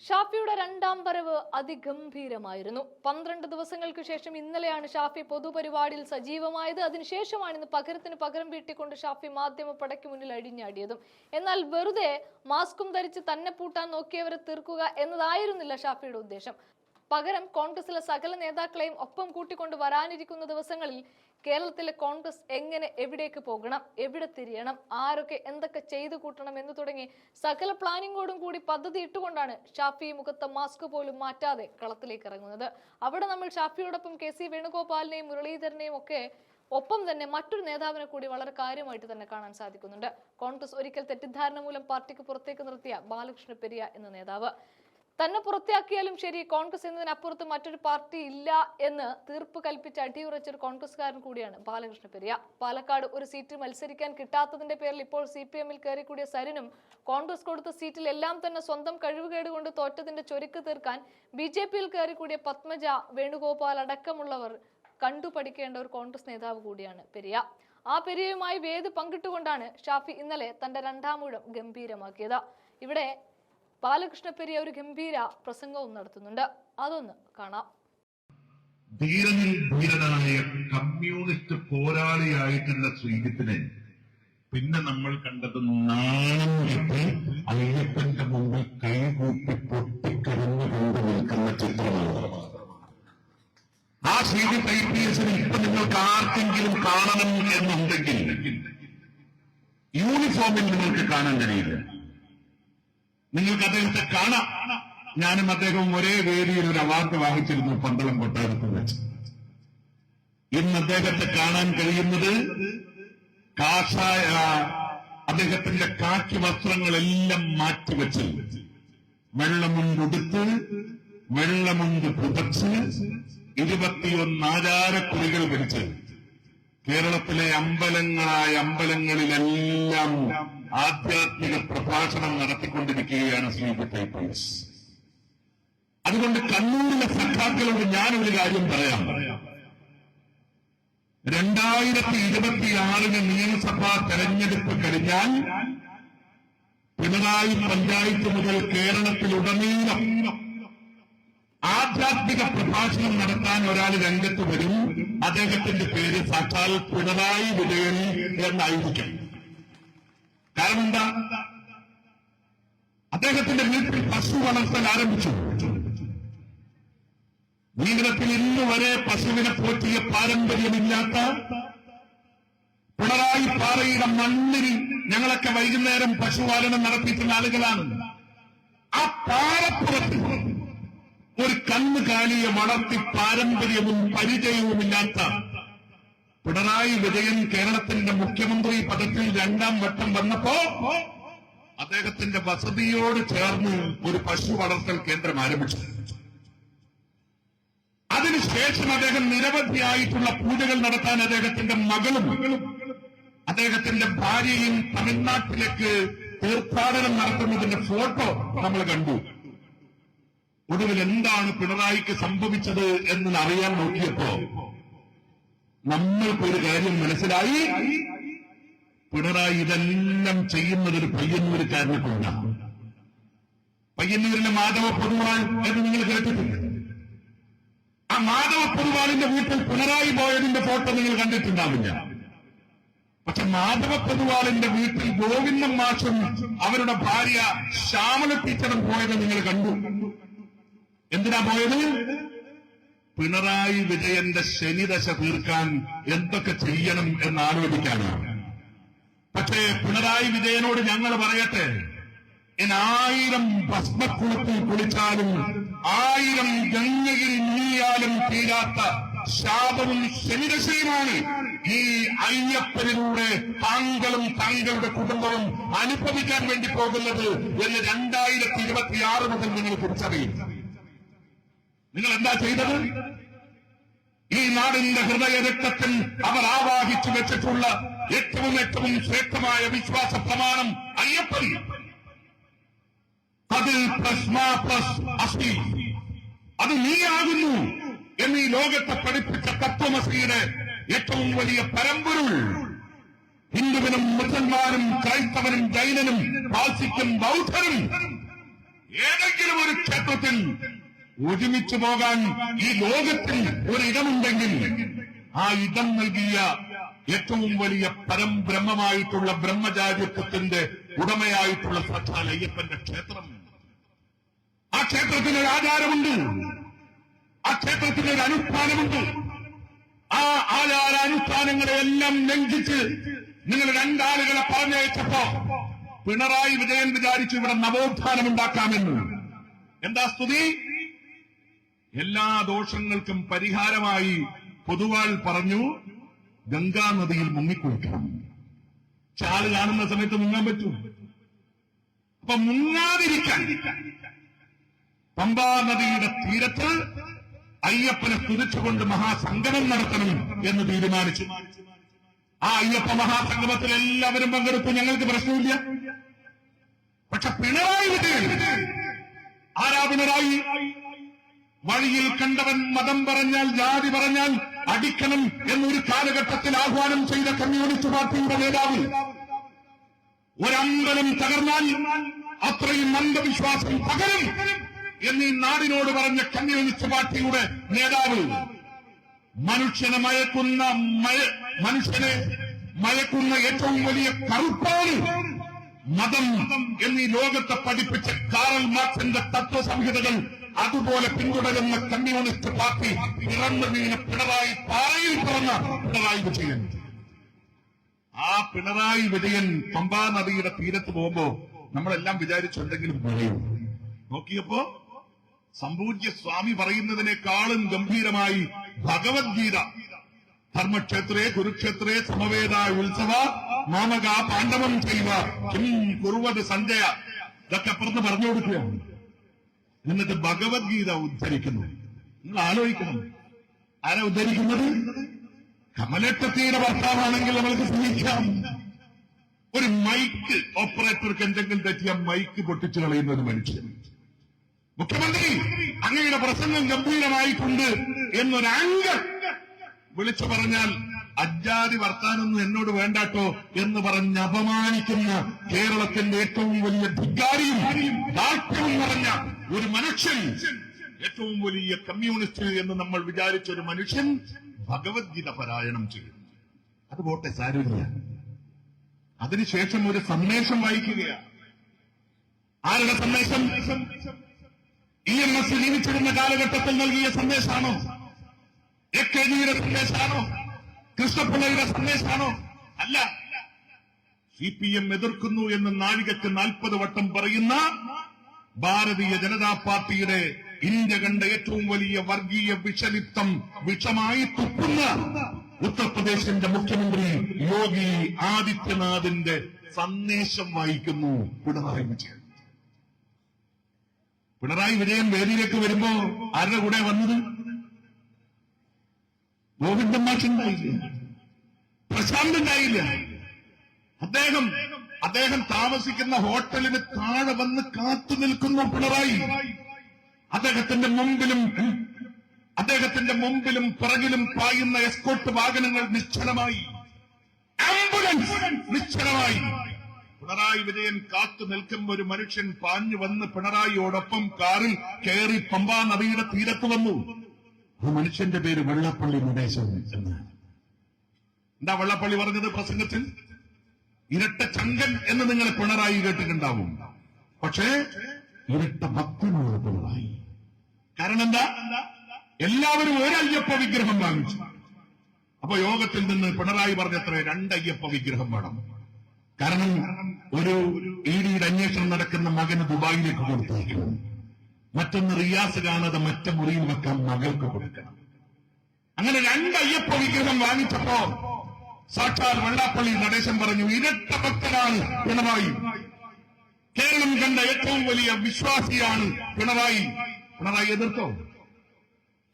ഷാഫിയുടെ രണ്ടാം വരവ് അതിഗംഭീരമായിരുന്നു. 12 ദിവസങ്ങൾക്ക് ശേഷം ഇന്നലെയാണ് ഷാഫി പൊതുപരിപാടിയിൽ സജീവമായത്. അതിനുശേഷമാണ് ഇന്ന് പകരത്തിന് പകരം വീട്ടിക്കൊണ്ട് ഷാഫി മാധ്യമ പടയ്ക്ക് മുന്നിൽ അഴിഞ്ഞാടിയതും. എന്നാൽ വെറുതെ മാസ്കും ധരിച്ച് തന്നെ പൂട്ടാൻ നോക്കിയവരെ തീർക്കുക എന്നതായിരുന്നില്ല ഷാഫിയുടെ ഉദ്ദേശം. പകരം കോൺഗ്രസിലെ സകല നേതാക്കളെയും ഒപ്പം കൂട്ടിക്കൊണ്ട് വരാനിരിക്കുന്ന ദിവസങ്ങളിൽ കേരളത്തിലെ കോൺഗ്രസ് എങ്ങനെ, എവിടേക്ക് പോകണം, എവിടെ തിരിയണം, ആരൊക്കെ എന്തൊക്കെ ചെയ്തു കൂട്ടണം എന്ന് തുടങ്ങി സകല പ്ലാനിങ്ങോടും കൂടി പദ്ധതി ഇട്ടുകൊണ്ടാണ് ഷാഫി മുഖത്തെ മാസ്ക് പോലും മാറ്റാതെ കളത്തിലേക്ക് ഇറങ്ങുന്നത്. അവിടെ നമ്മൾ ഷാഫിയോടൊപ്പം KC വേണുഗോപാലിനെയും മുരളീധരനെയും ഒക്കെ ഒപ്പം തന്നെ മറ്റൊരു നേതാവിനെ കൂടി വളരെ കാര്യമായിട്ട് തന്നെ കാണാൻ സാധിക്കുന്നുണ്ട്. കോൺഗ്രസ് ഒരിക്കൽ തെറ്റിദ്ധാരണ മൂലം പാർട്ടിക്ക് പുറത്തേക്ക് നിർത്തിയ ബാലകൃഷ്ണ പെരിയ എന്ന നേതാവ്. തന്നെ പുറത്താക്കിയാലും ശരി, കോൺഗ്രസ് എന്നതിനപ്പുറത്ത് മറ്റൊരു പാർട്ടി ഇല്ല എന്ന് തീർപ്പ് കൽപ്പിച്ച് അടിയുറച്ചൊരു കോൺഗ്രസ്സുകാരൻ കൂടിയാണ് ബാലകൃഷ്ണ പെരിയ. പാലക്കാട് ഒരു സീറ്റ് മത്സരിക്കാൻ കിട്ടാത്തതിന്റെ പേരിൽ ഇപ്പോൾ CPM-ൽ കയറിക്കൂടിയ സരിനും കോൺഗ്രസ് കൊടുത്ത സീറ്റിൽ എല്ലാം തന്നെ സ്വന്തം കഴിവുകേട് കൊണ്ട് തോറ്റതിന്റെ ചൊരുക്ക് തീർക്കാൻ BJP-യിൽ കയറിക്കൂടിയ പത്മജ, വേണുഗോപാൽ അടക്കമുള്ളവർ കണ്ടുപഠിക്കേണ്ട ഒരു കോൺഗ്രസ് നേതാവ് കൂടിയാണ് പെരിയ. ആ പെരിയയുമായി വേദി പങ്കിട്ടുകൊണ്ടാണ് ഷാഫി ഇന്നലെ തന്റെ രണ്ടാം ഊഴം ഗംഭീരമാക്കിയത്. ഇവിടെ ബാലകൃഷ്ണ പെരിയ ഒരു ഗംഭീര പ്രസംഗവും നടത്തുന്നുണ്ട്. അതൊന്ന് കാണാം. ധീരനിൽ ധീരനായ കമ്മ്യൂണിസ്റ്റ് പോരാളിയായിട്ടുള്ള ശ്രീജിത്തിനെ പിന്നെ നമ്മൾ കണ്ടത് നാണം കെട്ടി അയ്യപ്പന്റെ മുമ്പിൽ കൈകൂപ്പി പൊട്ടിക്കരഞ്ഞുകൊണ്ട് നിൽക്കുന്ന ചിത്രമാണ്. ആ ശ്രീജിത്ത് IPS ഇപ്പൊ നിങ്ങൾക്ക് ആർക്കെങ്കിലും കാണണം എന്നുണ്ടെങ്കിൽ യൂണിഫോമിൽ നിങ്ങൾക്ക് കാണാൻ കഴിയില്ല. നിങ്ങൾക്ക് അദ്ദേഹത്തെ കാണാം. ഞാനും അദ്ദേഹവും ഒരേ വേദിയിൽ ഒരു അവാർഡ് വാങ്ങിച്ചിരുന്നു പന്തളം കൊട്ടാരത്തിൽ വെച്ച്. ഇന്ന് അദ്ദേഹത്തെ കാണാൻ കഴിയുന്നത് അദ്ദേഹത്തിന്റെ കാക്കി വസ്ത്രങ്ങളെല്ലാം മാറ്റിവെച്ച് വെള്ളമുണ്ടുടുത്ത് വെള്ളമുണ്ട് പുതച്ച് 21 ആചാരക്കുറികൾ പിടിച്ച് കേരളത്തിലെ അമ്പലങ്ങളിലെല്ലാം ആധ്യാത്മിക പ്രഭാഷണം നടത്തിക്കൊണ്ടിരിക്കുകയാണ് ശ്രീജിത്ത് IPS. അതുകൊണ്ട് കണ്ണൂരിലെ സഖാക്കളോട് ഞാനൊരു കാര്യം പറയാം. 2026 നിയമസഭാ തെരഞ്ഞെടുപ്പ് കഴിഞ്ഞാൽ പിണറായി പഞ്ചായത്ത് മുതൽ കേരളത്തിലുടനീളം ആധ്യാത്മിക പ്രഭാഷണം നടത്താൻ ഒരാൾ രംഗത്ത് വരും. അദ്ദേഹത്തിന്റെ പേര് സാക്ഷാൽ പിണറായി വിജയൻ എന്നായിരിക്കും. കാരണം എന്താ? അദ്ദേഹത്തിന്റെ വീട്ടിൽ പശു വളർത്താൻ ആരംഭിച്ചു. ജീവിതത്തിൽ ഇന്നുവരെ പശുവിനെ പോറ്റിയ പാരമ്പര്യമില്ലാത്ത പിണറായി പാറയുടെ മണ്ണിൽ ഞങ്ങളൊക്കെ വൈകുന്നേരം പശുപാലനം നടത്തിയിട്ടുള്ള ആളുകളാണ്. ആ പാറപ്പുറത്ത് ഒരു കന്നുകാലിയെ വളർത്തി പാരമ്പര്യവും പരിചയവുമില്ലാത്ത പിണറായി വിജയൻ കേരളത്തിന്റെ മുഖ്യമന്ത്രി പദത്തിൽ 2ാം വട്ടം വന്നപ്പോ അദ്ദേഹത്തിന്റെ വസതിയോട് ചേർന്ന് ഒരു പശു വളർത്തൽ കേന്ദ്രം ആരംഭിച്ചു. അതിനുശേഷം അദ്ദേഹം നിരവധിയായിട്ടുള്ള പൂജകൾ നടത്താൻ അദ്ദേഹത്തിന്റെ മകളും അദ്ദേഹത്തിന്റെ ഭാര്യയും തമിഴ്നാട്ടിലേക്ക് തീർത്ഥാടനം നടത്തുന്നതിന്റെ ഫോട്ടോ നമ്മൾ കണ്ടു. ഒടുവിൽ എന്താണ് പിണറായിക്ക് സംഭവിച്ചത് എന്ന് അറിയാൻ നോക്കിയപ്പോ നമ്മൾക്കൊരു കാര്യം മനസ്സിലായി. പിണറായി ഇതെല്ലാം ചെയ്യുന്നത് ഒരു പയ്യന്നൂരുകാരനെ കൊണ്ടാണ്. പയ്യന്നൂരിലെ മാധവ പൊതുവാൾ എന്ന് നിങ്ങൾ കേട്ടിട്ടുണ്ട്. ആ മാധവ പൊതുവാളിന്റെ വീട്ടിൽ പിണറായി പോയതിന്റെ ഫോട്ടോ നിങ്ങൾ കണ്ടിട്ടുണ്ടാവില്ല. പക്ഷെ മാധവ പൊതുവാളിന്റെ വീട്ടിൽ ഗോവിന്ദൻ മാഷും അവരുടെ ഭാര്യ ശ്യാമല ടീച്ചറും പോയത് നിങ്ങൾ കണ്ടു. എന്തിനാ പോയത്? പിണറായി വിജയന്റെ ശനിദശ തീർക്കാൻ എന്തൊക്കെ ചെയ്യണം എന്നാലോചിക്കാനാണ്. പക്ഷേ പിണറായി വിജയനോട് ഞങ്ങൾ പറയട്ടെ, 1000 ഭസ്മക്കുളത്തിൽ കുളിച്ചാലും 1000 ഗംഗയിൽ നീയാലും തീരാത്ത ശാപവും ശനിദശയുമാണ് ഈ അയ്യപ്പനിലൂടെ താങ്കളും താങ്കളുടെ കുടുംബവും അനുഭവിക്കാൻ വേണ്ടി പോകുന്നത് എന്ന് 2026 മുതൽ നിങ്ങൾ തിരിച്ചറിയും. നിങ്ങൾ എന്താ ചെയ്തത്? ഈ നാടിന്റെ ഹൃദയരക്തത്തിൽ അവർ ആവാഹിച്ചു വെച്ചിട്ടുള്ള ഏറ്റവും ശ്രേഷ്ഠമായ വിശ്വാസ പ്രമാണം അയ്യപ്പൻ. അതിൽ അസ്തി, അത് നീയാകുന്നു എന്നീ ലോകത്തെ പഠിപ്പിച്ച തത്വമസിയുടെ ഏറ്റവും വലിയ പരമ്പൊരുൾ ഹിന്ദുവിനും മുസൽമാനും ക്രൈസ്തവനും ജൈനനും പാർസിക്കും ബൗദ്ധനും ഏതെങ്കിലും ഒരു ക്ഷേത്രത്തിൽ ഒരുമിച്ച് പോകാൻ ഈ ലോകത്തിൽ ഒരിടമുണ്ടെങ്കിൽ ആ ഇടം നൽകിയ ഏറ്റവും വലിയ പരംബ്രഹ്മമായിട്ടുള്ള ബ്രഹ്മചാര്യത്വത്തിന്റെ ഉടമയായിട്ടുള്ള സാക്ഷാൽ അയ്യപ്പന്റെ ക്ഷേത്രം. ആ ക്ഷേത്രത്തിനൊരു ആചാരമുണ്ട്, ആ ക്ഷേത്രത്തിനൊരു അനുഷ്ഠാനമുണ്ട്. ആ ആചാരാനുഷ്ഠാനങ്ങളെല്ലാം ലംഘിച്ച് നിങ്ങൾ രണ്ടാളുകളെ പറഞ്ഞയച്ചപ്പോ പിണറായി വിജയൻ വിചാരിച്ചു ഇവിടെ നവോത്ഥാനമുണ്ടാക്കാമെന്ന്. എന്താ സ്തുതി? എല്ലാ ദോഷങ്ങൾക്കും പരിഹാരമായി പൊതുവാൾ പറഞ്ഞു ഗംഗാനദിയിൽ മുങ്ങിക്കുളിക്കണം. ചാല് കാണുന്ന സമയത്ത് മുങ്ങാൻ പറ്റൂ. അപ്പൊ മുങ്ങാതിരിക്കാൻ പമ്പാ നദിയുടെ തീരത്ത് അയ്യപ്പനെ സ്തുതിച്ചുകൊണ്ട് മഹാസംഗമം നടത്തണം എന്ന് തീരുമാനിച്ചു. ആ അയ്യപ്പ മഹാസംഗമത്തിൽ എല്ലാവരും പങ്കെടുത്തു, ഞങ്ങൾക്ക് പ്രശ്നമില്ല. പക്ഷെ പിണറായി വിജയൻ, ആരാ പിണറായി? വഴിയിൽ കണ്ടവൻ മതം പറഞ്ഞാൽ ജാതി പറഞ്ഞാൽ അടിക്കണം എന്നൊരു കാലഘട്ടത്തിൽ ആഹ്വാനം ചെയ്ത കമ്മ്യൂണിസ്റ്റ് പാർട്ടിയുടെ നേതാവ്. ഒരമ്പലം തകർന്നാൽ അത്രയും അന്ധവിശ്വാസം തകരും എന്നീ നാടിനോട് പറഞ്ഞ കമ്മ്യൂണിസ്റ്റ് പാർട്ടിയുടെ നേതാവ് മനുഷ്യനെ മയക്കുന്ന ഏറ്റവും വലിയ കറുപ്പാണ് മതം എന്നീ ലോകത്തെ പഠിപ്പിച്ച കാറൽ മാർക്സിന്റെ തത്വസംഹിതകൾ അതുപോലെ പിന്തുടരുന്ന കമ്മ്യൂണിസ്റ്റ് പാർട്ടി പിറന്നു വീണ പിണറായി പാറയിൽ പിറന്ന പിണറായി വിജയൻ. ആ പിണറായി വിജയൻ പമ്പാ നദിയുടെ തീരത്ത് പോകുമ്പോ നമ്മളെല്ലാം വിചാരിച്ചുണ്ടെങ്കിലും പറയും. നോക്കിയപ്പോ സംപൂജ്യ സ്വാമി പറയുന്നതിനേക്കാളും ഗംഭീരമായി ഭഗവത്ഗീത ധർമ്മക്ഷേത്രേ കുരുക്ഷേത്രേ സമവേദ ഉത്സവ മാമക പാണ്ഡവം ചെയ്വ കിം കുറുവത് സഞ്ജയ ഇതൊക്കെ അപ്പുറത്ത് പറഞ്ഞു കൊടുക്കുകയാണ്. എന്നിട്ട് ഭഗവത്ഗീത ഉദ്ധരിക്കുന്നു. നിങ്ങൾ ആലോചിക്കണം, ആരാ ഉദ്ധരിക്കുന്നത്? കമലട്ടത്തിയുടെ ഭർത്താവാണെങ്കിൽ നമ്മൾക്ക് സ്നേഹിക്കാം. ഒരു മൈക്ക് ഓപ്പറേറ്റർക്ക് എന്തെങ്കിലും തെറ്റിയ മൈക്ക് പൊട്ടിച്ചു കളയുന്ന ഒരു മനുഷ്യൻ. മുഖ്യമന്ത്രി അങ്ങയുടെ പ്രസംഗം ഗംഭീരമായിട്ടുണ്ട് എന്നൊരു അംഗം വിളിച്ചു പറഞ്ഞാൽ അജാതി വർത്താനൊന്നും എന്നോട് വേണ്ടാട്ടോ എന്ന് പറഞ്ഞ് അപമാനിക്കുന്ന കേരളത്തിന്റെ ഏറ്റവും വലിയ ധിക്കാരിയും ദാർഢ്യവും നിറഞ്ഞ ഒരു മനുഷ്യൻ, ഏറ്റവും വലിയ കമ്മ്യൂണിസ്റ്റ് എന്ന് നമ്മൾ വിചാരിച്ച ഒരു മനുഷ്യൻ ഭഗവത്ഗീത പാരായണം ചെയ്യും. അത് പോട്ടെ, സാരമില്ല. അതിനുശേഷം ഒരു സന്ദേശം വായിക്കുകയാണ്. ആരുടെ സന്ദേശം? EMS ജീവിച്ചിരുന്ന കാലഘട്ടത്തിൽ നൽകിയ സന്ദേശമാണോ? എക്കെജിയുടെ സന്ദേശമാണോ? കൃഷ്ണപിള്ളയുടെ സന്ദേശമാണോ? അല്ല. CPM എതിർക്കുന്നു എന്ന് നാഴികക്ക് 40 വട്ടം പറയുന്ന ഭാരതീയ ജനതാ പാർട്ടിയുടെ ഇന്ത്യ കണ്ട ഏറ്റവും വലിയ വർഗീയ വിഷലിപ്തം വിഷമായി തുപ്പുന്ന ഉത്തർപ്രദേശിന്റെ മുഖ്യമന്ത്രി യോഗി ആദിത്യനാഥിന്റെ സന്ദേശം വായിക്കുന്നു പിണറായി വിജയൻ. പിണറായി വിജയൻ വേദിയിലേക്ക് വരുമ്പോ ആരുടെ കൂടെ വന്നത്? ഗോവിന്ദൻ മാഷ് ഉണ്ടായില്ല, പ്രശാന്ത് ഉണ്ടായില്ല. അദ്ദേഹം താമസിക്കുന്ന ഹോട്ടലിന് താഴെ വന്ന് കാത്തു നിൽക്കുന്നു പിണറായി. അദ്ദേഹത്തിന്റെ മുമ്പിലും പിറകിലും പായുന്ന എസ്കോർട്ട് വാഹനങ്ങൾ നിശ്ചലമായി, ആംബുലൻസ് നിശ്ചലമായി. പിണറായി വിജയൻ കാത്തു നിൽക്കുമ്പോൾ ഒരു മനുഷ്യൻ പാഞ്ഞു വന്ന് പിണറായിയോടൊപ്പം കാറിൽ കയറി പമ്പാ നദിയുടെ തീരത്ത് വന്നു. ആ മനുഷ്യന്റെ പേര് വെള്ളാപ്പള്ളി നടേശൻ എന്നാണ്. എന്താ വെള്ളാപ്പള്ളി പറഞ്ഞത് പ്രസംഗത്തിൽ? ഇരട്ട ചങ്കൻ എന്ന് നിങ്ങൾ പിണറായി കേട്ടിട്ടുണ്ടാവും. പക്ഷേ ഇരട്ട ഭക്തനാണ് പിണറായി. കാരണം എന്താ? എല്ലാവരും ഒരു അയ്യപ്പ വിഗ്രഹം വാങ്ങിച്ചു. അപ്പൊ യോഗത്തിൽ നിന്ന് പിണറായി പറഞ്ഞത്ര 2 അയ്യപ്പ വിഗ്രഹം വേണം. കാരണം ഒരു EDയുടെ അന്വേഷണം നടക്കുന്ന മകന് ദുബായിലേക്ക് കൊടുത്തേക്കണം, മറ്റൊന്ന് റിയാസ് കാണാതെ മറ്റേ മുറിയിൽ വെക്കാൻ മകൾക്ക് കൊടുക്കണം. അങ്ങനെ 2 അയ്യപ്പ വിഗ്രഹം വാങ്ങിച്ചപ്പോ സാക്ഷാൽ വെള്ളാപ്പള്ളി നടേശൻ പറഞ്ഞു, ഇരട്ട ഭക്തനാണ് പിണറായി, കേരളം കണ്ട ഏറ്റവും വലിയ വിശ്വാസിയാണ് പിണറായി. പിണറായി എതിർത്തോ?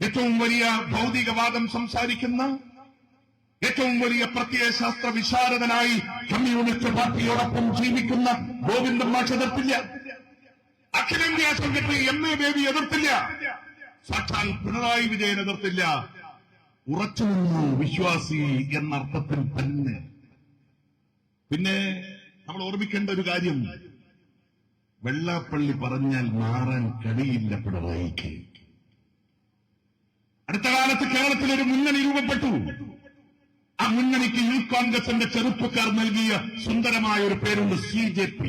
ഏറ്റവും വലിയ ഭൗതികവാദം സംസാരിക്കുന്ന, ഏറ്റവും വലിയ പ്രത്യയശാസ്ത്ര വിശാരദനായി കമ്മ്യൂണിസ്റ്റ് പാർട്ടിയോടൊപ്പം ജീവിക്കുന്ന ഗോവിന്ദൻ മാഷ് എതിർത്തില്ല. അഖിലേന്ത്യാ സെക്രട്ടറി MA ബേബി എതിർത്തില്ല. സാക്ഷാൽ പിണറായി വിജയൻ എതിർത്തില്ല. ഉറച്ചുനിന്നു വിശ്വാസി എന്നർത്ഥത്തിൽ തന്നെ. പിന്നെ നമ്മൾ ഓർമ്മിക്കേണ്ട ഒരു കാര്യം, വെള്ളാപ്പള്ളി പറഞ്ഞാൽ മാറാൻ കഴിയില്ല പിണറായിക്ക്. അടുത്ത കാലത്ത് കേരളത്തിൽ ഒരു മുന്നണി രൂപപ്പെട്ടു. ആ മുന്നണിക്ക് യൂത്ത് കോൺഗ്രസിന്റെ ചെറുപ്പക്കാർ നൽകിയ സുന്ദരമായ ഒരു പേരുണ്ട്, CJP.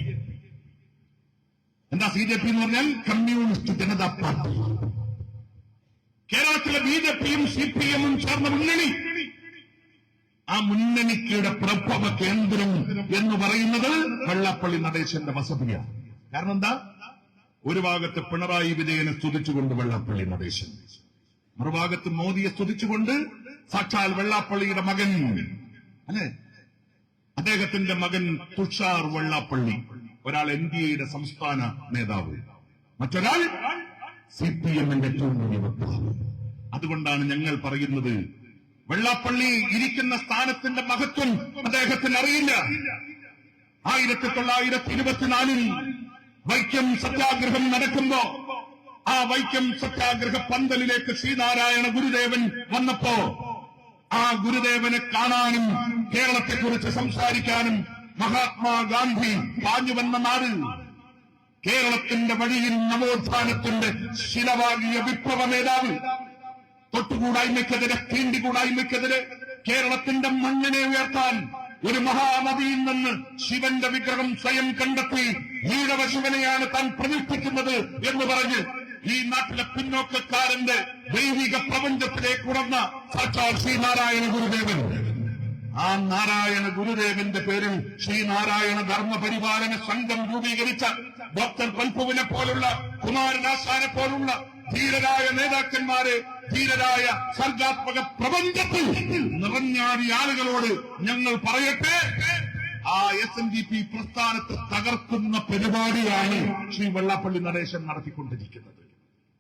എന്താ CJP എന്ന് പറഞ്ഞാൽ? Communist Janata party. കേരളത്തിലെ BJPയും CPM-ഉം ചേർന്ന മുന്നണി. ആ മുന്നണിക്കയുടെ പ്രഭവ കേന്ദ്രം എന്ന് പറയുന്നത് വെള്ളാപ്പള്ളി നടേശന്റെ വസതിയാണ്. കാരണം എന്താ? ഒരു ഭാഗത്ത് പിണറായി വിജയനെ സ്തുതിച്ചുകൊണ്ട് വെള്ളാപ്പള്ളി നടേശൻ, മറുഭാഗത്ത് മോദിയെ സ്തുതിച്ചുകൊണ്ട് സാക്ഷാൽ വെള്ളാപ്പള്ളിയുടെ മകൻ, അല്ലെ, അദ്ദേഹത്തിന്റെ മകൻ തുഷാർ വെള്ളാപ്പള്ളി. ഒരാൾ NDAയുടെ സംസ്ഥാന നേതാവ്, മറ്റൊരാൾ CPM-ന്റെ ഏറ്റവും വലിയ വക്താവ്. അതുകൊണ്ടാണ് ഞങ്ങൾ പറയുന്നത്, വെള്ളാപ്പള്ളി ഇരിക്കുന്ന സ്ഥാനത്തിന്റെ മഹത്വം അദ്ദേഹത്തിന് അറിയില്ല. 1924 വൈക്കം സത്യാഗ്രഹം നടക്കുമ്പോ ആ വൈക്കം സത്യാഗ്രഹ പന്തലിലേക്ക് ശ്രീനാരായണ ഗുരുദേവൻ വന്നപ്പോ ആ ഗുരുദേവനെ കാണാനും കേരളത്തെക്കുറിച്ച് സംസാരിക്കാനും മഹാത്മാഗാന്ധി പാഞ്ഞു വന്ന നാട്. കേരളത്തിന്റെ വഴിയിൽ നവോത്ഥാനത്തിന്റെ ശിലവാകിയ വിപ്ലവ നേതാവ്, തൊട്ടുകൂടായ്മയ്ക്കെതിരെ, തീണ്ടികൂടായ്മയ്ക്കെതിരെ കേരളത്തിന്റെ മണ്ണിനെ ഉയർത്താൻ ഒരു മഹാനദിയിൽ നിന്ന് ശിവന്റെ വിഗ്രഹം സ്വയം കണ്ടെത്തി ഈഴവ ശിവനെയാണ് താൻ പ്രതിഷ്ഠിക്കുന്നത് എന്ന് പറഞ്ഞ് ഈ നാട്ടിലെ പിന്നോക്കക്കാരന്റെ ദൈവിക പ്രപഞ്ചത്തിലേക്ക് ഉണർന്ന സാക്ഷാൽ ശ്രീനാരായണ ഗുരുദേവൻ. ആ നാരായണ ഗുരുദേവന്റെ പേരിൽ ശ്രീനാരായണ ധർമ്മപരിപാലന സംഘം രൂപീകരിച്ച ഡോക്ടർ പൽപുവിനെ പോലുള്ള, കുമാരനാശാനെ പോലുള്ള ധീരരായ നേതാക്കന്മാരെ, ധീരരായ സർഗാത്മക പ്രപഞ്ചത്തിൽ നിറഞ്ഞാടിയ ആളുകളോട് ഞങ്ങൾ പറയട്ടെ, ആ SNDP പ്രസ്ഥാനത്തെ തകർക്കുന്ന പരിപാടിയാണ് ശ്രീ വെള്ളാപ്പള്ളി നടേശൻ നടത്തിക്കൊണ്ടിരിക്കുന്നത്.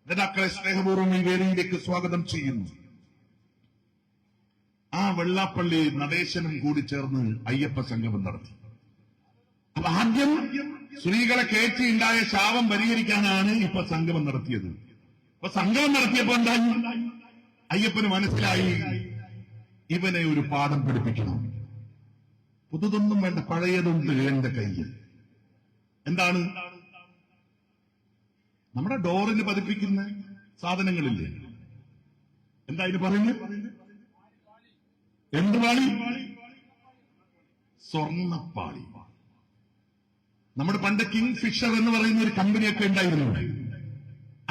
നേതാക്കളെ സ്നേഹപൂർവ്വം ഈ വേദിയിലേക്ക് സ്വാഗതം ചെയ്യുന്നു. ആ വെള്ളാപ്പള്ളി നടേശനും കൂടി ചേർന്ന് അയ്യപ്പ സംഗമം നടത്തി. അപ്പൊ ആദ്യം സ്ത്രീകളെ കയറ്റിയുണ്ടായ ശാപം പരിഹരിക്കാനാണ് ഇപ്പൊ സംഗമം നടത്തിയത്. അപ്പൊ സംഗമം നടത്തിയപ്പോ എന്തായി? അയ്യപ്പന് മനസ്സിലായി, ഇവനെ ഒരു പാഠം പഠിപ്പിക്കണം. പുതുതൊന്നും വേണ്ട, പഴയതുണ്ട് എന്റെ കയ്യിൽ. എന്താണ്? നമ്മുടെ ഡോറിന് പതിപ്പിക്കുന്ന സാധനങ്ങളില്ലേ, എന്താ ഇതിന് പറയുന്നത്? എന്ത് പാളി? സ്വർണ്ണപ്പാളി. നമ്മുടെ പണ്ട് കിങ് ഫിഷർ എന്ന് പറയുന്ന ഒരു കമ്പനിയൊക്കെ ഉണ്ടായിരുന്നു.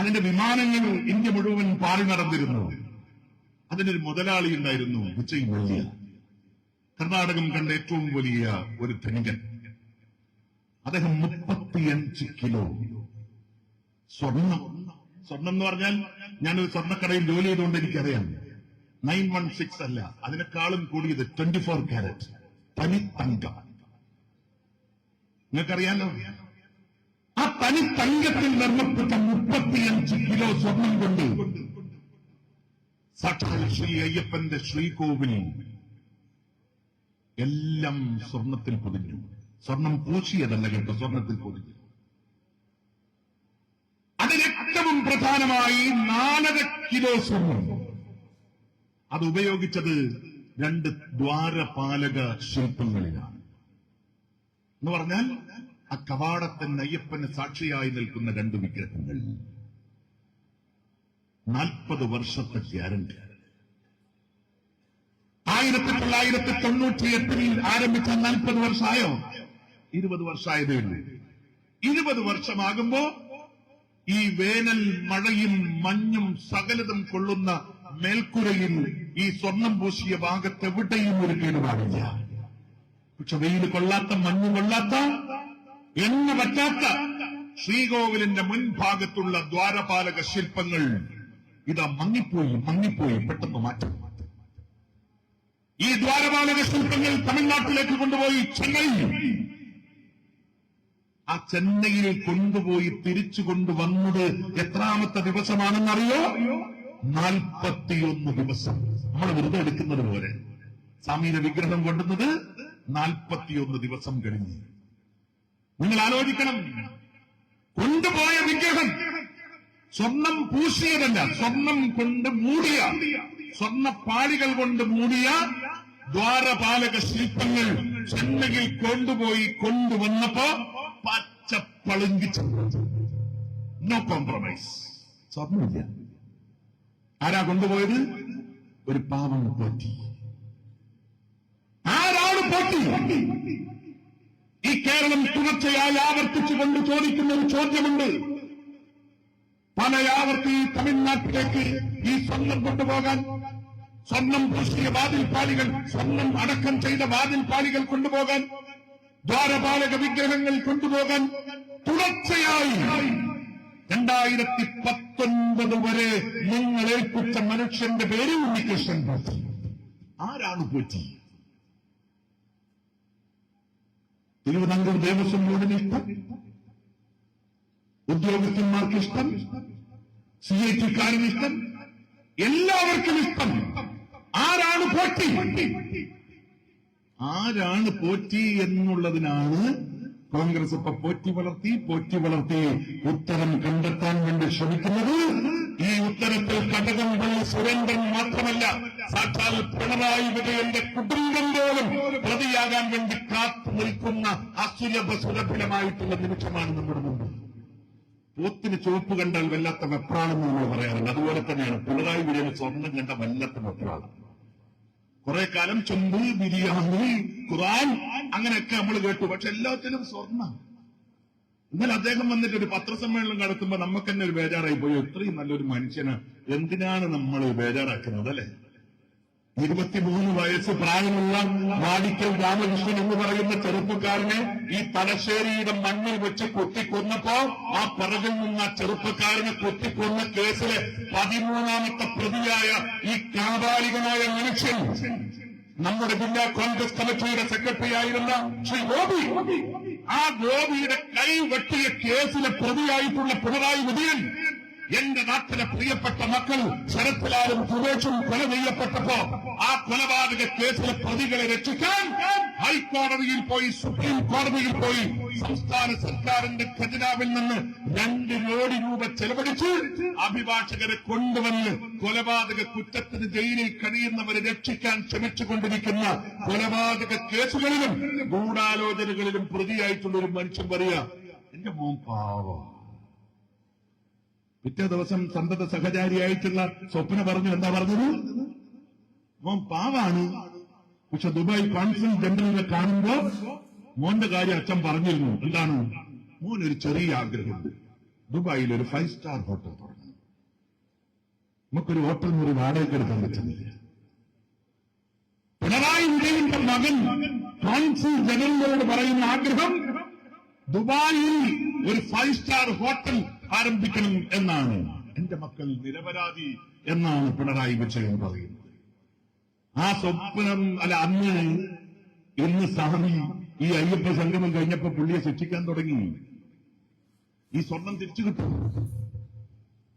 അതിന്റെ വിമാനങ്ങൾ ഇന്ത്യ മുഴുവൻ പാറി നടന്നിരുന്നു. അതിനൊരു മുതലാളി ഉണ്ടായിരുന്നു, വിജയ് മല്യ. കർണാടകം കണ്ട ഏറ്റവും വലിയ ഒരു ധനികൻ. അദ്ദേഹം 35 കിലോ സ്വർണം. സ്വർണം എന്ന് പറഞ്ഞാൽ, ഞാനൊരു സ്വർണ്ണക്കടയിൽ ജോലി ചെയ്തുകൊണ്ട് എനിക്കറിയാം, 916 അല്ല, അതിനേക്കാളും കൂടിയത് 24 കാരറ്റ് തനി തങ്കം. നിങ്ങൾക്കറിയാലോ, ആ തനി തങ്കത്തിൽ നിർമ്മപ്പെട്ട 35 കിലോ സ്വർണം കൊണ്ട് സാക്ഷാൽ ശ്രീ അയ്യപ്പന്റെ ശ്രീകോവിൽ എല്ലാം സ്വർണത്തിൽ പൊതിഞ്ഞു. സ്വർണം പൂശിയതല്ല കേട്ടോ, സ്വർണത്തിൽ പൊതിഞ്ഞു. അതിലേറ്റവും പ്രധാനമായി 4 കിലോ സ്വർണം. അത് ഉപയോഗിച്ചത് 2 ദ്വാരപാലക ശില്പങ്ങളിലാണ്. എന്ന് പറഞ്ഞാൽ ആ കവാടത്തിന് അയ്യപ്പന് സാക്ഷിയായി നിൽക്കുന്ന 2 വിഗ്രഹങ്ങൾ. 40 വർഷത്തെ ഗ്യാരണ്ടി. 1998 ആരംഭിച്ച 40 വർഷമായോ? 20 വർഷമായതേ ഉള്ളൂ. 20 വർഷമാകുമ്പോ ഈ വേനൽ മഴയും മഞ്ഞും സകലതും കൊള്ളുന്ന മേൽക്കുരയിൽ ഈ സ്വർണം പൂശിയ ഭാഗത്തെവിടെയും ഒരു കേടുപാടില്ല. പക്ഷെ വെയിൽ കൊള്ളാത്ത, മഞ്ഞ് കൊള്ളാത്ത, എണ്ണ പറ്റാത്ത ശ്രീകോവിലിന്റെ മുൻഭാഗത്തുള്ള ദ്വാരപാലക ശില്പങ്ങൾ ഇതാ മങ്ങിപ്പോയി പെട്ടെന്ന് മാറ്റും. ഈ ദ്വാരപാലക ശില്പങ്ങൾ തമിഴ്നാട്ടിലേക്ക് കൊണ്ടുപോയി ചെന്നൈ. ആ ചെന്നൈയിൽ കൊണ്ടുപോയി തിരിച്ചു കൊണ്ടുവന്നത് എത്രാമത്തെ ദിവസമാണെന്നറിയോ? 41 ദിവസം. നമ്മൾ വെറുതെ എടുക്കുന്നത് പോലെ സ്വാമിയുടെ വിഗ്രഹം കൊണ്ടുവന്നത് 41 ദിവസം കഴിഞ്ഞ്. നിങ്ങൾ ആലോചിക്കണം, കൊണ്ടുപോയ വിഗ്രഹം സ്വർണം പൂശിയതല്ല, സ്വർണം കൊണ്ട് മൂടിയ, സ്വർണ്ണപ്പാളികൾ കൊണ്ട് മൂടിയ ദ്വാരപാലക ശില്പങ്ങൾ ചെന്നൈയിൽ കൊണ്ടുപോയി കൊണ്ടുവന്നപ്പോ പച്ച പച്ചപ്പളുങ്കിച്ചു. No compromise. സ്വർണ്ണമില്ല. ആരാ കൊണ്ടുപോയത്? ഒരു പാവം പോറ്റി. ആരാണ് പോറ്റി? ഈ കേരളം തുടർച്ചയായി ആവർത്തിച്ചുകൊണ്ട് ചോദിക്കുന്ന ഒരു ചോദ്യമുണ്ട്. പല ആവർത്തി തമിഴ്നാട്ടിലേക്ക് ഈ സ്വർണം കൊണ്ടുപോകാൻ, സ്വർണം പൂശിയ വാതിൽപ്പാളികൾ, സ്വർണം അടക്കം ചെയ്ത വാതിൽപ്പാളികൾ കൊണ്ടുപോകാൻ, ദ്വാരപാലക വിഗ്രഹങ്ങൾ കൊണ്ടുപോകാൻ തുടർച്ചയായി 2019 വരെ നിങ്ങൾ ഏൽപ്പിച്ച മനുഷ്യന്റെ പേര് ഉണ്ണികൃഷ്ണൻ പോറ്റി. ആരാണ് പോറ്റി? തിരുവിതാംകൂർ ദേവസ്വം ബോർഡിന് ഇഷ്ടം, ഉദ്യോഗസ്ഥന്മാർക്ക് ഇഷ്ടം, CIT-ക്കാരന് ഇഷ്ടം, എല്ലാവർക്കും ഇഷ്ടം. ആരാണ് പോറ്റി? ആരാണ് പോറ്റി എന്നുള്ളതിനാണ് കോൺഗ്രസ് ഇപ്പൊ പോറ്റി വളർത്തി ഉത്തരം കണ്ടെത്താൻ വേണ്ടി ശ്രമിക്കുന്നത്. ഈ ഉത്തരത്തിൽ കടകംപള്ളി സുരേന്ദ്രൻ മാത്രമല്ല, സാക്ഷാൽ പിണറായി വിജയന്റെ കുടുംബം പോലും പ്രതിയാകാൻ വേണ്ടി കാത്തു നിൽക്കുന്ന സുലഭമായിട്ടുള്ള നിമിഷമാണ് നമ്മുടെ മുമ്പ്. പോത്തിന് ചുവപ്പ് കണ്ടാൽ വല്ലാത്ത വെപ്രാണെന്ന് നമ്മൾ പറയാറുണ്ട്. അതുപോലെ തന്നെയാണ് പിണറായി വിജയന് സ്വർണം കണ്ട വല്ലാത്ത വെപ്രാളം. കുറെ കാലം ചൊമ്പ്, ബിരിയാണി, ഖുർആൻ അങ്ങനെയൊക്കെ നമ്മൾ കേട്ടു. പക്ഷെ എല്ലാത്തിനും സ്വർണ്ണം. എന്നാൽ അദ്ദേഹം വന്നിട്ട് ഒരു പത്രസമ്മേളനം നടത്തുമ്പോ നമുക്ക് തന്നെ ഒരു ബേജാറായി പോയി. ഇത്രയും നല്ലൊരു മനുഷ്യന് എന്തിനാണ് നമ്മൾ ബേജാറാക്കുന്നത്? അല്ലെ, 23 വയസ്സ് പ്രായമുള്ള വാടിക്കൽ രാമകൃഷ്ണൻ എന്ന് പറയുന്ന ചെറുപ്പക്കാരനെ ഈ തലശ്ശേരിയുടെ മണ്ണിൽ വെച്ച് കൊത്തിക്കൊന്നപ്പോ ആ പിറകിൽ നിന്ന് ആ ചെറുപ്പക്കാരനെ കൊത്തിക്കൊന്ന കേസിലെ 13ാമത്തെ പ്രതിയായ ഈ കാബാലികനായ മനുഷ്യൻ നമ്മുടെ ജില്ലാ കോൺഗ്രസ് കമ്മിറ്റിയുടെ സെക്രട്ടറി ആയിരുന്ന ശ്രീ ഗോപി, ആ ഗോപിയുടെ കൈ വെട്ടിയ കേസിലെ പ്രതിയായിട്ടുള്ള പിണറായി വിജയൻ, എന്റെ നാട്ടിലെ പ്രിയപ്പെട്ട മക്കൾ ശരത്ലാലും സുരേഷും കൊല ചെയ്യപ്പെട്ടപ്പോ ആ കൊലപാതക കേസിലെ പ്രതികളെ രക്ഷിക്കാൻ ഹൈക്കോടതിയിൽ പോയി, സുപ്രീം കോടതിയിൽ പോയി, സംസ്ഥാന സർക്കാരിന്റെ ഖജനാവിൽ നിന്ന് 2 കോടി രൂപ ചെലവഴിച്ച് അഭിഭാഷകരെ കൊണ്ടുവന്ന് കൊലപാതക കുറ്റത്തിന് ജയിലിൽ കഴിയുന്നവരെ രക്ഷിക്കാൻ ശ്രമിച്ചുകൊണ്ടിരിക്കുന്ന കൊലപാതക കേസുകളിലും ഗൂഢാലോചനകളിലും പ്രതിയായിട്ടുള്ള ഒരു മനുഷ്യൻ പറയുക, എന്റെ മോൻ പാവം. പിറ്റേ ദിവസം സന്തത സഹചാരിയായിട്ടുള്ള സ്വപ്ന പറഞ്ഞു, എന്താ പറഞ്ഞത്? മോൻ പാവാണ്, പക്ഷെ ദുബായ് കോൺസുൽ ജനറലിനെ കാണുമ്പോ മോന്റെ കാര്യം അച്ഛൻ പറഞ്ഞിരുന്നു. എന്താണ്? മോനൊരു ചെറിയ ആഗ്രഹമുണ്ട്, ദുബായിൽ ഒരു 5 സ്റ്റാർ ഹോട്ടൽ തുടങ്ങണം. നമുക്കൊരു ഹോട്ടൽ മുറി വാടകയ്ക്ക് എടുക്കാൻ പറ്റുന്നില്ല. പിണറായി വിജയന്റെ മകൻ കോൺസുൽ ജനറലിനോട് പറയുന്ന ആഗ്രഹം ദുബായിൽ ഒരു 5 സ്റ്റാർ ഹോട്ടൽ ആരംഭിക്കണം എന്നാണ്. എന്റെ മക്കൾ നിരപരാധി എന്നാണ് പിണറായി വിജയൻ പറയുന്നത്. ആ സ്വപ്നം അന്ന് ഇന്ന് സ്വാമി ഈ അയ്യപ്പ സംഗമം കഴിഞ്ഞപ്പോ പുള്ളിയെ ശിക്ഷിക്കാൻ തുടങ്ങി. ഈ സ്വർണം തിരിച്ചു കിട്ടും.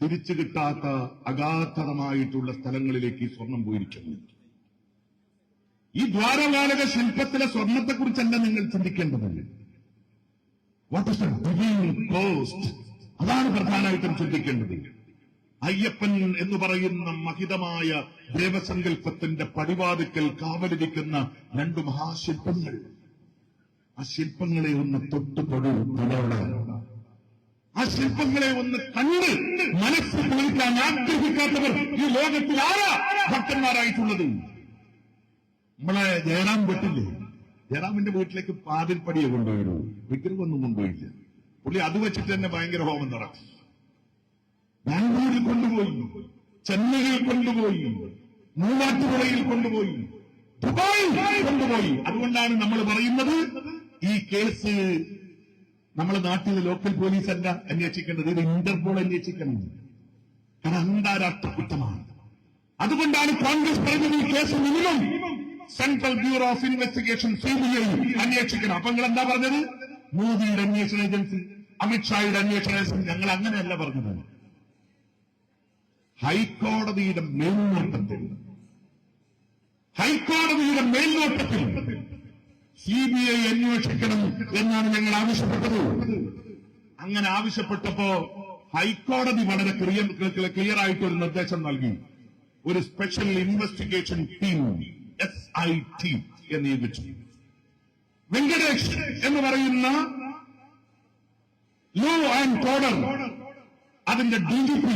തിരിച്ചു കിട്ടാത്ത അഗാധമായിട്ടുള്ള സ്ഥലങ്ങളിലേക്ക് ഈ സ്വർണം പോയിരിക്കുന്നു. ഈ ദ്വാരപാലക ശില്പത്തിലെ സ്വർണത്തെക്കുറിച്ചല്ല നിങ്ങൾ ചിന്തിക്കേണ്ടതല്ലേ. What is the divine cost? അതാണ് പ്രധാനമായിട്ടും ചിന്തിക്കേണ്ടത്. അയ്യപ്പൻ എന്ന് പറയുന്ന മഹിതമായ ദേവസങ്കല്പത്തിന്റെ പടിവാതിക്കൽ കാവലിരിക്കുന്ന 2 മഹാശില്പങ്ങൾ. ആ ശില്പങ്ങളെ ഒന്ന് തൊടുപൊടുപൊട, ആ ശില്പങ്ങളെ ഒന്ന് കണ്ട് മനസ്സിൽ കുളിക്കാൻ ആഗ്രഹിക്കാത്തവർ ഈ ലോകത്തിൽ ആരാ ഭക്തന്മാരായിട്ടുള്ളത്? നമ്മളെ ജയറാം വീട്ടില്ലേ, ജയറാമിന്റെ വീട്ടിലേക്ക് പാതിൽപ്പടിയെ കൊണ്ടുപോയിരുന്നു, വിഗ്രഹമൊന്നും കൊണ്ടുപോയില്ല. പുള്ളി അത് വെച്ചിട്ട് തന്നെ ഭയങ്കര ഹോമം നടത്തി. ബാംഗ്ലൂരിൽ കൊണ്ടുപോയി, ചെന്നൈയിൽ കൊണ്ടുപോയി, മൂവാറ്റുപുഴയിൽ കൊണ്ടുപോയി, ദുബായിൽ കൊണ്ടുപോയി. അതുകൊണ്ടാണ് നമ്മൾ പറയുന്നത് ഈ കേസ് നമ്മുടെ നാട്ടിലെ ലോക്കൽ പോലീസ് അല്ല അന്വേഷിക്കേണ്ടത്, ഇത് ഇന്റർപോൾ അന്വേഷിക്കണം. കാരണം അന്താരാഷ്ട്ര കുറ്റമാണ്. അതുകൊണ്ടാണ് കോൺഗ്രസ് പറഞ്ഞത് ഈ case minimum central bureau of investigation CBI അന്വേഷിക്കണം. അപ്പൊ നിങ്ങൾ എന്താ പറഞ്ഞത്? മോദിയുടെ അന്വേഷണ ഏജൻസി, അമിത്ഷായുടെ അന്വേഷണ ഏജൻസി. ഞങ്ങൾ അങ്ങനെയല്ല പറഞ്ഞത്. ഹൈക്കോടതിയുടെ മേൽനോട്ടത്തിൽ CBI അന്വേഷിക്കണം എന്നാണ് ഞങ്ങൾ ആവശ്യപ്പെട്ടത്. അങ്ങനെ ആവശ്യപ്പെട്ടപ്പോ ഹൈക്കോടതി വളരെ ക്ലിയർ ആയിട്ട് ഒരു നിർദ്ദേശം നൽകി. ഒരു സ്പെഷ്യൽ ഇൻവെസ്റ്റിഗേഷൻ ടീം SIT എന്ന് നിയമിച്ചു. വെങ്കടേഷ് എന്ന് പറയുന്ന ലോ ആൻഡ് ഓർഡർ അതിന്റെ DGP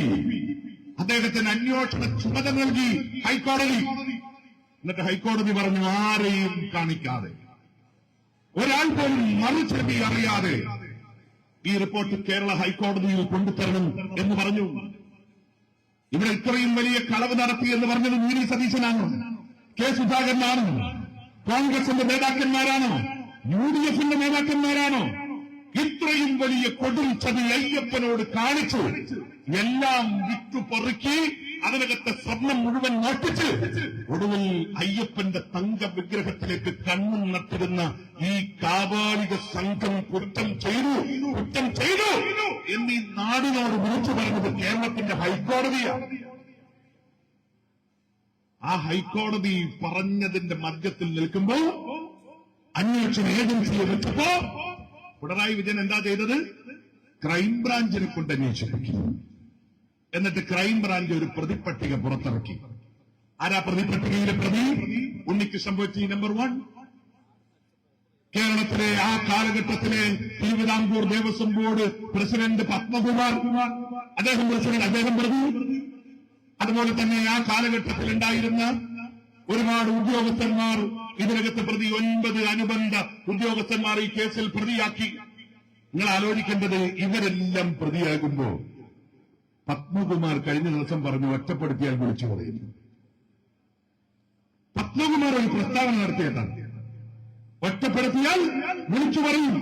അദ്ദേഹത്തിന് അന്വേഷണ ചുമതല നൽകി ഹൈക്കോടതി. എന്നിട്ട് ഹൈക്കോടതി പറഞ്ഞു ആരെയും കാണിക്കാതെ, ഒരാൾ പോലും മറുചെവി അറിയാതെ ഈ റിപ്പോർട്ട് കേരള ഹൈക്കോടതിയിൽ കൊണ്ടുതരണം എന്ന് പറഞ്ഞു. ഇവിടെ ഇത്രയും വലിയ കളവ് നടത്തി എന്ന് പറഞ്ഞത് വി. ഡി. സതീശനാണോ, കെ. സുധാകരനാണോ, കോൺഗ്രസിന്റെ നേതാക്കന്മാരാണോ, UDF നേതാക്കന്മാരാണോ? ഇത്രയും വലിയ കൊടും ചതി അയ്യപ്പനോട് കാണിച്ചു, എല്ലാം വിറ്റുപൊറുക്കി അതിനകത്തെ സ്വർണം മുഴുവൻ മോഷ്ടിച്ച് ഒടുവിൽ അയ്യപ്പന്റെ തങ്ക വിഗ്രഹത്തിലേക്ക് കണ്ണും നട്ടിരുന്ന ഈ കാബാലിക സംഘം കുറ്റം ചെയ്തു എന്നീ നാടിനോട് വിളിച്ചു പറഞ്ഞത് കേരളത്തിന്റെ ഹൈക്കോടതിയാണ്. ആ ഹൈക്കോടതി പറഞ്ഞതിന്റെ മധ്യത്തിൽ നിൽക്കുമ്പോൾ അന്വേഷണ ഏജൻസിയെ വെച്ചപ്പോ പിണറായി വിജയൻ എന്താ ചെയ്തത്? ക്രൈംബ്രാഞ്ചിനെ കൊണ്ട് അന്വേഷിപ്പിക്കും. എന്നിട്ട് ക്രൈംബ്രാഞ്ച് ഒരു പ്രതിപട്ടിക പുറത്തിറക്കി. ആരാ പ്രതിപട്ടികയിലെ പ്രതി? ഉണ്ണികൃഷ്ണൻ പോറ്റി നമ്പർ 1. കേരളത്തിലെ ആ കാലഘട്ടത്തിലെ തിരുവിതാംകൂർ ദേവസ്വം ബോർഡ് പ്രസിഡന്റ് പത്മകുമാർ, അദ്ദേഹം പ്രതി. അതുപോലെ തന്നെ ആ കാലഘട്ടത്തിൽ ഉണ്ടായിരുന്ന ഒരുപാട് ഉദ്യോഗസ്ഥന്മാർ ഇതിനകത്ത് പ്രതി. 9 അനുബന്ധ ഉദ്യോഗസ്ഥന്മാർ ഈ കേസിൽ പ്രതിയാക്കി. നിങ്ങൾ ആലോചിക്കേണ്ടത്, ഇവരെല്ലാം പ്രതിയാകുമ്പോ പത്മകുമാർ കഴിഞ്ഞ ദിവസം പറഞ്ഞു ഒറ്റപ്പെടുത്തിയാൽ വിളിച്ചു പറയുന്നു. പത്മകുമാർ ഒരു പ്രസ്താവന നടത്തിയതാണ്, ഒറ്റപ്പെടുത്തിയാൽ വിളിച്ചു പറയും.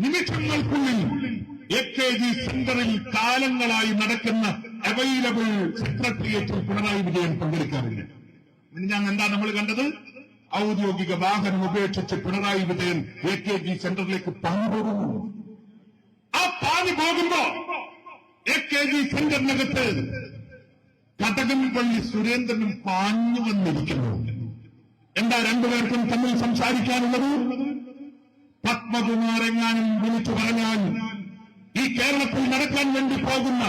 നിമിഷങ്ങൾക്കുള്ളിൽ AKG സെന്ററിൽ കാലങ്ങളായി നടക്കുന്ന അവൈലബിൾ സെക്രട്ടേറിയറ്റിൽ പിണറായി വിജയൻ പങ്കെടുക്കാറില്ല. ഞാൻ എന്താ നമ്മൾ കണ്ടത്? ഔദ്യോഗിക വാഹനം ഉപേക്ഷിച്ച് പിണറായി വിജയൻ AKG സെന്ററിലേക്ക് പാഞ്ഞു പോകുന്നു. ആ പാഞ്ഞു പോകുമ്പോ AKG സെന്ററിനകത്ത് കടകംപള്ളി സുരേന്ദ്രനും പാഞ്ഞു വന്നിരിക്കുന്നു. എന്താ രണ്ടുപേർക്കും തമ്മിൽ സംസാരിക്കാനുള്ളത്? പത്മകുമാർ എങ്ങാനും വിളിച്ചു പറഞ്ഞാൽ ഈ കേരളത്തിൽ നടക്കാൻ വേണ്ടി പോകുന്ന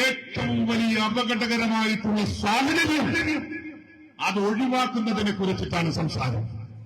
ഏറ്റവും വലിയ അപകടകരമായിട്ടുള്ള സാഹചര്യം അത് ഒഴിവാക്കുന്നതിനെ കുറിച്ചിട്ടാണ് സംസാരം.